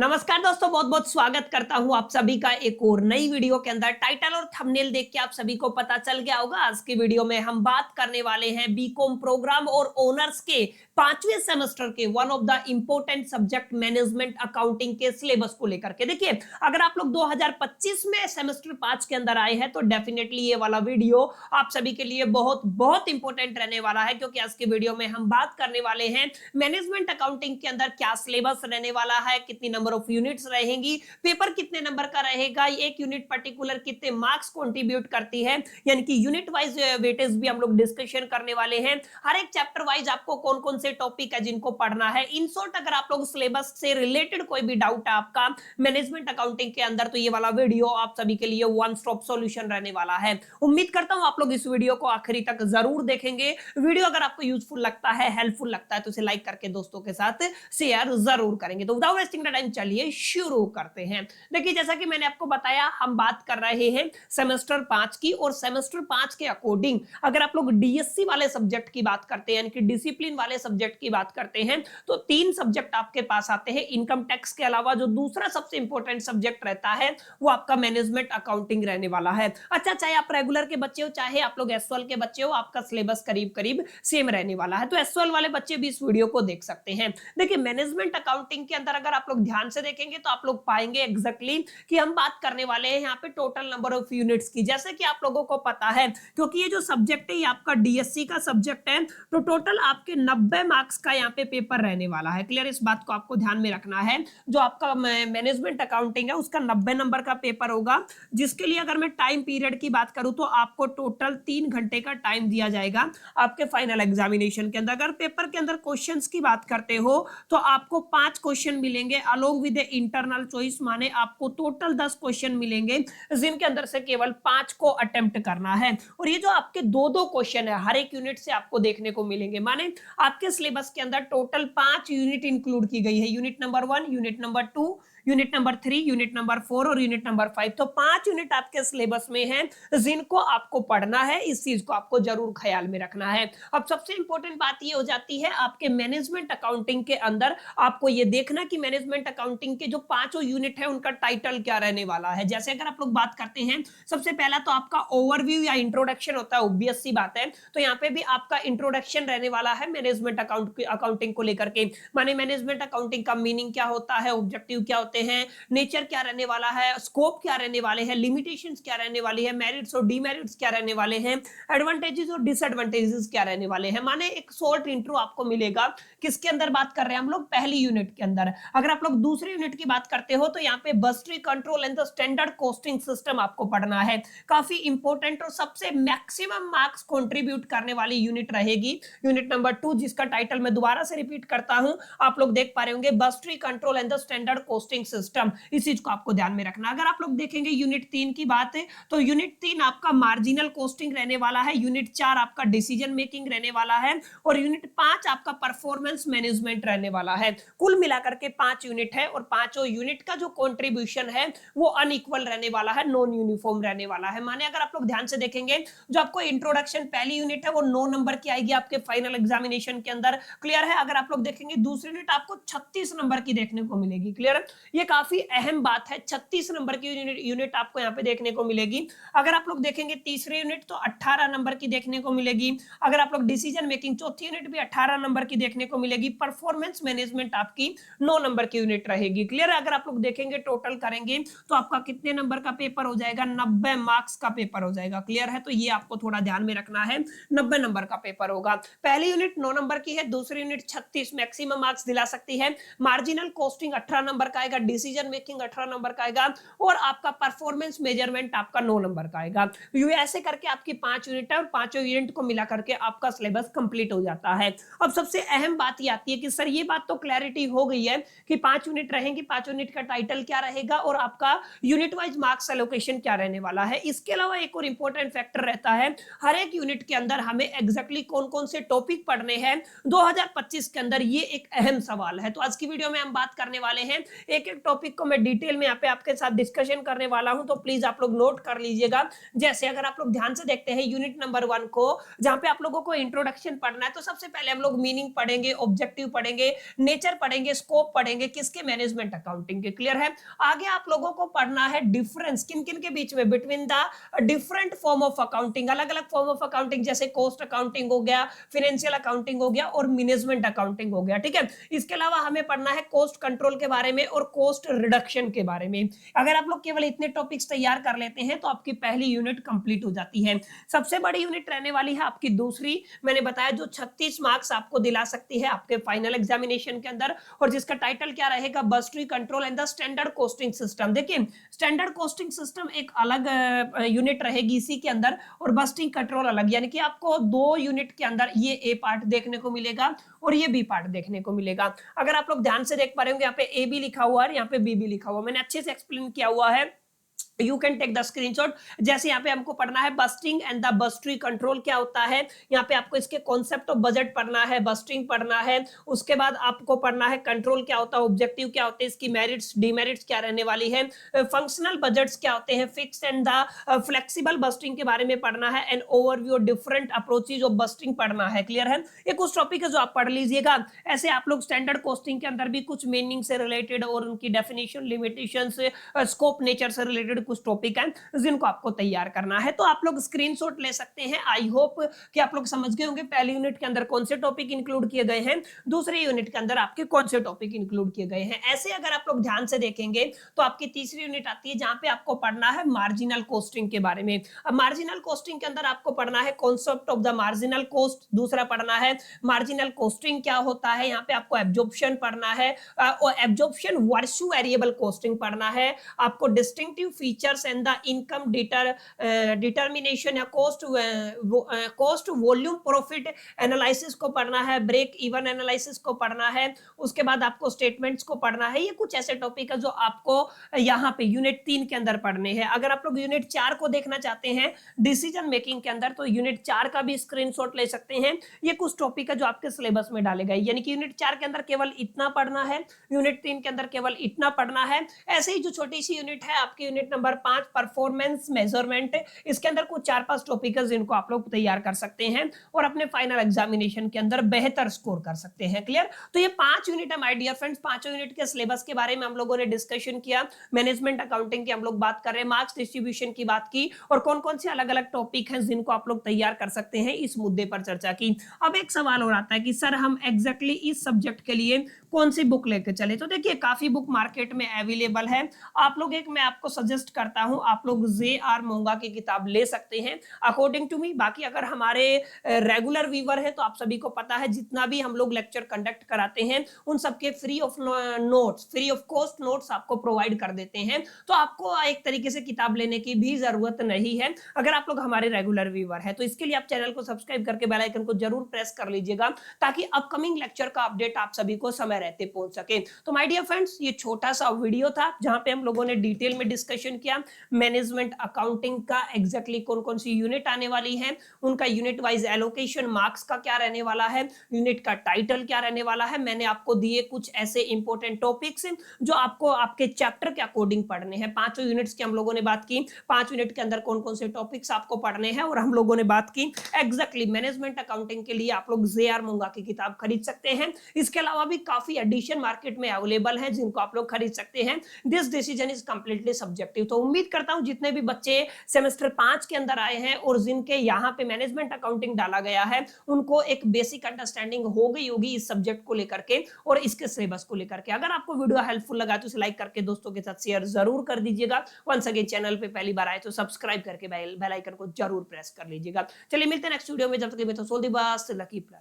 नमस्कार दोस्तों, बहुत बहुत स्वागत करता हूं आप सभी का एक और नई वीडियो के अंदर। टाइटल और थंबनेल देख के आप सभी को पता चल गया होगा। आज की वीडियो में हम बात करने वाले हैं बीकॉम प्रोग्राम और ऑनर्स के 5वें सेमेस्टर के one of the important subject management accounting के सिलेबस को लेकर के। देखिए, अगर आप लोग 2025 में सेमेस्टर 5 के अंदर आए हैं तो डेफिनेटली ये वाला वीडियो आप सभी के लिए बहुत बहुत इंपॉर्टेंट रहने वाला है, क्योंकि आज की वीडियो में हम बात करने वाले हैं मैनेजमेंट अकाउंटिंग के अंदर क्या सिलेबस रहने वाला है, कितनी नंबर ऑफ यूनिट्स रहेंगी, पेपर कितने नंबर का रहेगा, एक यूनिट पर्टिकुलर कितने मार्क्स कंट्रीब्यूट करती है, यानी कि यूनिट वाइज वेटेज भी हम लोग डिस्कशन करने वाले हैं। हर एक चैप्टर वाइज आपको कौन कौन से टॉपिक है जिनको पढ़ना है। इन शॉर्ट, अगर आप लोग सिलेबस से रिलेटेड कोई भी डाउट है आपका मैनेजमेंट अकाउंटिंग के अंदर, तो ये वाला वीडियो आप सभी के लिए वन स्टॉप सॉल्यूशन रहने वाला है। उम्मीद करता हूं आप लोग इस वीडियो को आखिरी तक जरूर देखेंगे। वीडियो अगर आपको यूजफुल लगता है, हेल्पफुल लगता है, तो इसे लाइक करके दोस्तों के साथ शेयर जरूर करेंगे। तो विदाउट वेस्टिंग द टाइम चलिए शुरू करते हैं। देखिए, जैसा कि मैंने आपको बताया, हम बात कर रहे हैं सेमेस्टर 5 की, और सेमेस्टर 5 के अकॉर्डिंग अगर आप लोग डीएससी वाले सब्जेक्ट की बात करते हैं, यानी कि डिसिप्लिन वाले सब्जेक्ट की बात करते हैं, तो 3 सब्जेक्ट आपके पास आते हैं। इनकम टैक्स के अलावा जो दूसरा सबसे इंपॉर्टेंट सब्जेक्ट रहता है वो आपका मैनेजमेंट अकाउंटिंग रहने वाला है। अच्छा, चाहे आप रेगुलर के बच्चे हो, चाहे आप लोग एसवाल के बच्चे हो, आपका सिलेबस करीब करीब सेम रहने वाला है। तो एसवाल वाले बच्चे भी इस वीडियो को देख सकते हैं। देखिए, मैनेजमेंट अकाउंटिंग के अंदर अगर आप लोग ध्यान से देखेंगे तो आप लोग पाएंगे एग्जैक्टली कि हम बात करने वाले हैं यहाँ पे टोटल नंबर ऑफ यूनिट्स की। जैसे कि आप लोगों को पता है, क्योंकि ये जो सब्जेक्ट है ये आपका डीएससी का सब्जेक्ट है, तो टोटल आपके 90 मार्क्स का यहाँ पे पेपर रहने वाला है। क्लियर? इस बात को आपको ध्यान में रखना है। जो आपका मैनेजमेंट अकाउंटिंग है उसका 90 नंबर का पेपर होगा, जिसके लिए अगर मैं टाइम पीरियड की बात करूं तो आपको टोटल 3 घंटे का टाइम दिया जाएगा आपके फाइनल एग्जामिनेशन के अंदर। अगर पेपर के अंदर क्वेश्चंस की बात करते हो तो आपको 5 क्वेश्चन मिलेंगे अलोंग विद इंटरनल चॉइस, माने आपको टोटल 10 क्वेश्चन मिलेंगे, जिनके अंदर से केवल 5 को अटेम्प्ट करना है। और ये जो आपके दो दो क्वेश्चन है हर एक यूनिट से आपको देखने को मिलेंगे, माने आपके सिलेबस के अंदर टोटल 5 यूनिट इंक्लूड की गई है। Unit number 1, unit number 2, unit number 3, unit number 4 और यूनिट नंबर 5। तो 5 यूनिट आपके सिलेबस में हैं जिनको आपको पढ़ना है। इस चीज को आपको जरूर ख्याल में रखना है। अब सबसे इंपॉर्टेंट बात ये हो जाती है आपके मैनेजमेंट अकाउंटिंग के अंदर आपको ये देखना कि मैनेजमेंट अकाउंटिंग के जो 5 यूनिट है उनका टाइटल क्या रहने वाला है। जैसे अगर आप लोग बात करते हैं, सबसे पहला तो आपका ओवरव्यू या इंट्रोडक्शन होता है, ऑब्वियस सी बात है। तो यहाँ पे भी आपका इंट्रोडक्शन रहने वाला है मैनेजमेंट अकाउंटिंग को लेकर के, माने मैनेजमेंट अकाउंटिंग का मीनिंग क्या होता है, ऑब्जेक्टिव क्या होते हैं, नेचर क्या रहने वाला है, स्कोप क्या रहने वाले हैं, लिमिटेशंस क्या रहने वाली है, मेरिट्स और डीमेरिट्स क्या रहने वाले हैं, एडवांटेजेस और डिसएडवांटेजेस क्या रहने वाले हैं। माने एक शॉर्ट इंट्रो आपको मिलेगा। किसके अंदर बात कर रहे हैं हम लोग? पहली यूनिट के अंदर। अगर आप लोग दूसरी यूनिट की बात करते हो तो यहाँ पे budgetary control and the standard costing system आपको पढ़ना है। काफी इंपॉर्टेंट और सबसे मैक्सिमम मार्क्स कंट्रीब्यूट करने वाली यूनिट रहेगी यूनिट नंबर 2, जिसका टाइटल मैं दोबारा से रिपीट करता हूं, आप लोग देख पा रहे होंगे, budgetary control and the standard costing system. इस चीज को आपको ध्यान में रखना। अगर आप लोग देखेंगे यूनिट 3 की बात है तो यूनिट 3 आपका मार्जिनल कॉस्टिंग रहने वाला है, यूनिट 4 आपका डिसीजन मेकिंग रहने वाला है, और यूनिट 5 आपका परफॉर्मेंस मैनेजमेंट रहने वाला है। कुल मिलाकर के 5 यूनिट है, और पांचों यूनिट का जो कंट्रीब्यूशन है वो अनइक्वल रहने वाला है, नॉन यूनिफॉर्म रहने वाला है। माने अगर आप लोग ध्यान से देखेंगे, जो आपको इंट्रोडक्शन पहली यूनिट है वो 9 नंबर की आएगी आपके फाइनल एग्जामिनेशन के अंदर। क्लियर है? अगर आप लोग देखेंगे दूसरी यूनिट आपको 36 नंबर की देखने को मिलेगी। क्लियर है? ये काफी अहम बात है, 36 नंबर की यूनिट आपको यहाँ पे देखने को मिलेगी। अगर आप लोग देखेंगे तीसरी यूनिट तो 18 नंबर की देखने को मिलेगी। अगर आप लोग डिसीजन मेकिंग चौथी यूनिट भी 18 नंबर की देखने को मिलेगी। परफॉर्मेंस मैनेजमेंट आपकी 9 नंबर की यूनिट रहेगी। क्लियर है? अगर आप लोग देखेंगे टोटल करेंगे तो आपका कितने नंबर का पेपर हो जाएगा? 90 मार्क्स का पेपर हो जाएगा। क्लियर है? तो ये आपको थोड़ा ध्यान में रखना है, 90 नंबर का पेपर होगा। पहली यूनिट 9 नंबर की है, दूसरी यूनिट 36 मैक्सिमम मार्क्स दिला सकती है। मार्जिनल कॉस्टिंग 18 नंबर का आएगा, डिसीजन मेकिंग 18 नंबर का आएगा, और आपका परफॉर्मेंस मेजरमेंट आपका 9 नंबर का आएगा। ऐसे करके आपकी 5 यूनिट है, और पांचों यूनिट को मिला करके आपका सिलेबस कंप्लीट हो जाता है। अब सबसे अहम बात ये आती है कि सर ये बात तो क्लैरिटी हो गई है कि 5 यूनिट रहेंगी, 5 यूनिट का टाइटल क्या रहेगा और आपका यूनिट वाइज मार्क्स एलोकेशन क्या रहने वाला है। इसके अलावा एक और इंपॉर्टेंट फैक्टर रहता है, हर एक यूनिट के अंदर हमें एग्जैक्टली कौन कौन से टॉपिक पढ़ने हैं 2025 के अंदर, ये एक अहम सवाल है। तो आज की वीडियो में हम बात करने वाले हैं, एक एक टॉपिक को मैं डिटेल में यहाँ पे आपके साथ डिस्कशन करने वाला हूं, तो प्लीज आप लोग नोट कर लीजिएगा। जैसे अगर आप लोग ध्यान से देखते हैं यूनिट नंबर 1 को, जहां पे आप लोगों को इंट्रोडक्शन पढ़ना है, तो सबसे पहले हम लोग मीनिंग पढ़ेंगे, ऑब्जेक्टिव पढ़ेंगे, नेचर पढ़ेंगे, स्कोप पढ़ेंगे, किसके मैनेजमेंट अकाउंटिंग के। क्लियर है? आगे आप लोगों को पढ़ना है डिफरेंस किन किन के बीच में between the different form of accounting, अलग अलग फॉर्म ऑफ अकाउंटिंग, जैसे कॉस्ट अकाउंटिंग हो गया, फाइनेंशियल अकाउंटिंग हो गया और मैनेजमेंट अकाउंटिंग हो गया। ठीक है, इसके अलावा हमें पढ़ना है कॉस्ट कंट्रोल के बारे में और कॉस्ट रिडक्शन के बारे में। अगर आप लोग केवल इतने टॉपिक्स तैयार कर लेते हैं तो आपकी पहली यूनिट कंप्लीट हो जाती है। सबसे बड़ी यूनिट रहने वाली है आपकी दूसरी, मैंने बताया, जो 36 मार्क्स आपको दिला सकती है आपके फाइनल एग्जामिनेशन के अंदर, और जिसका टाइटल क्या रहेगा, budgetary control and the standard costing system. देखिए, स्टैंडर्ड कॉस्टिंग सिस्टम एक अलग यूनिट रहेगी इसी के अंदर, और बस्ट्री कंट्रोल अलग, यानी कि आपको 2 यूनिट के अंदर ये ए पार्ट देखने को मिलेगा और ये बी पार्ट देखने को मिलेगा। अगर आप लोग ध्यान से देख पा रहे होंगे, यहाँ पे ए बी लिखा हुआ है, यहाँ पे बी बी लिखा हुआ, मैंने अच्छे से एक्सप्लेन किया हुआ है, you can take the screenshot. जैसे यहाँ पे हमको पढ़ना है budgeting and the budgetary control क्या होता है, यहाँ पे आपको इसके कॉन्सेप्ट ऑफ बजट पढ़ना है, बस्टिंग पढ़ना है, उसके बाद आपको पढ़ना है कंट्रोल क्या होता है, ऑब्जेक्टिव क्या होते हैं, इसकी मेरिट्स डीमेरिट्स क्या रहने वाली है, फंक्शनल बजट्स क्या होते हैं, fix and the flexible budgeting के बारे में पढ़ना है, and overview different approaches of budgeting पढ़ना है। क्लियर है? ये कुछ टॉपिक है जो आप पढ़ लीजिएगा। ऐसे आप लोग स्टैंडर्ड कॉस्टिंग के अंदर भी कुछ मीनिंग से रिलेटेड और उनकी डेफिनेशन, लिमिटेशन से, स्कोप, नेचर से रिलेटेड कुछ टॉपिक हैं जिनको आपको तैयार करना है। तो आप लोग स्क्रीनशॉट ले सकते हैं। आई होप कि आप लोग समझ गए होंगे पहली यूनिट के अंदर कौन से टॉपिक इंक्लूड किए गए हैं, दूसरी यूनिट के अंदर आपके कौन से टॉपिक इंक्लूड किए गए हैं। ऐसे अगर आप लोग ध्यान से देखेंगे तो आपकी तीसरी यूनिट आती है जहां पे आपको पढ़ना है मार्जिनल कॉस्टिंग के बारे में। अब मार्जिनल कॉस्टिंग के अंदर आपको पढ़ना है concept of the marginal cost, दूसरा पढ़ना है मार्जिनल कॉस्टिंग क्या होता है, यहाँ पे आपको एब्जॉर्प्शन पढ़ना है, एब्जॉर्प्शन वर्सस वेरिएबल कॉस्टिंग पढ़ना है, आपको distinctive features and the income determination या कॉस्ट वॉल्यूम प्रॉफिट एनालिसिस को पढ़ना है, ब्रेक इवन एनालिसिस को पढ़ना है, उसके बाद आपको स्टेटमेंट्स को पढ़ना है। ये कुछ ऐसे टॉपिक है जो आपको यहाँ पे यूनिट 3 के अंदर पढ़ने हैं। अगर आप लोग यूनिट 4 को देखना चाहते हैं डिसीजन मेकिंग के अंदर, तो यूनिट 4 का भी स्क्रीनशॉट ले सकते हैं। ये कुछ टॉपिक है जो आपके सिलेबस में डाले गए, यानी कि यूनिट 4 के अंदर केवल इतना पढ़ना है, यूनिट 3 के अंदर केवल इतना पढ़ना है। ऐसे ही जो छोटी सी यूनिट है आपकी यूनिट नंबर 5 परफॉर्मेंस मेजरमेंट, इसके अंदर कुछ 4-5 टॉपिक है जिनको आप लोग तैयार कर सकते हैं और अपने फाइनल एग्जामिनेशन के अंदर बेहतर स्कोर कर सकते हैं। क्लियर? तो ये 5 यूनिट है माय डियर फ्रेंड्स। पांचों यूनिट के सिलेबस के बारे में हम लोगों ने डिस्कशन किया, मैनेजमेंट अकाउंटिंग की हम लोग बात कर रहे हैं, मार्क्स डिस्ट्रीब्यूशन की बात की, और कौन कौन से अलग अलग टॉपिक हैं जिनको आप लोग तैयार कर सकते हैं, इस मुद्दे पर चर्चा की। अब एक सवाल और आता है कि सर हम एग्जैक्टली इस सब्जेक्ट के लिए कौन सी बुक लेकर चले। तो देखिए काफी बुक मार्केट में अवेलेबल है, आप लोग एक मैं आपको सजेस्ट करता हूं, आप लोग जे.आर. मोंगा की किताब ले सकते हैं अकॉर्डिंग टू मी। बाकी अगर हमारे रेगुलर व्यूअर है तो आप सभी को पता है जितना भी हम लोग लेक्चर कंडक्ट कराते हैं उन सबके free of notes, free of cost notes आपको प्रोवाइड कर देते हैं, तो आपको एक तरीके से किताब लेने की भी जरूरत नहीं है अगर आप लोग हमारे रेगुलर व्यूअर है। तो इसके लिए आप चैनल को सब्सक्राइब करके बेल आइकन को जरूर प्रेस कर लीजिएगा ताकि अपकमिंग लेक्चर का अपडेट आप सभी को समय रहते पहुंच सके। तो माय डियर फ्रेंड्स, ये छोटा सा वीडियो था जहां पे हम लोगों ने डिटेल में डिस्कशन किया मैनेजमेंट अकाउंटिंग का एग्जैक्टली कौन कौन सी यूनिट आने वाली है, उनका यूनिट वाइज एलोकेशन मार्क्स का क्या रहने वाला है, यूनिट का टाइटल क्या रहने वाला है। मैंने आपको दिए कुछ ऐसे इंपॉर्टेंट टॉपिक्स जो आपको आपके चैप्टर के अकॉर्डिंग पढ़ने हैं। पांचों यूनिट्स की हम लोगों ने बात की, 5 यूनिट के अंदर कौन कौन से टॉपिक्स आपको पढ़ने हैं, और हम लोगों ने बात की एग्जैक्टली मैनेजमेंट अकाउंटिंग के लिए आप लोग जे.आर. मोंगा की किताब खरीद सकते हैं। इसके अलावा भी काफी एडिशन मार्केट में अवेलेबल है जिनको आप लोग खरीद सकते हैं। This decision is completely subjective. तो उम्मीद करता हूं जितने भी बच्चे सेमेस्टर 5 के अंदर आए हैं और जिनके यहाँ पे मैनेजमेंट अकाउंटिंग डाला गया है उनको एक बेसिक अंडरस्टैंडिंग हो गई होगी इस सब्जेक्ट को लेकर के और इसके सिलेबस को लेकर के। अगर आपको वीडियो हेल्पफुल लगा तो इसे लाइक करके दोस्तों के साथ शेयर जरूर कर दीजिएगा। वंस अगेन चैनल पे पहली बार आए तो सब्सक्राइब करके बेल आइकन को जरूर प्रेस कर लीजिएगा। चलिए मिलते हैं नेक्स्ट वीडियो में, जब तक के लिए तो सोल दी बस लकी प्लस।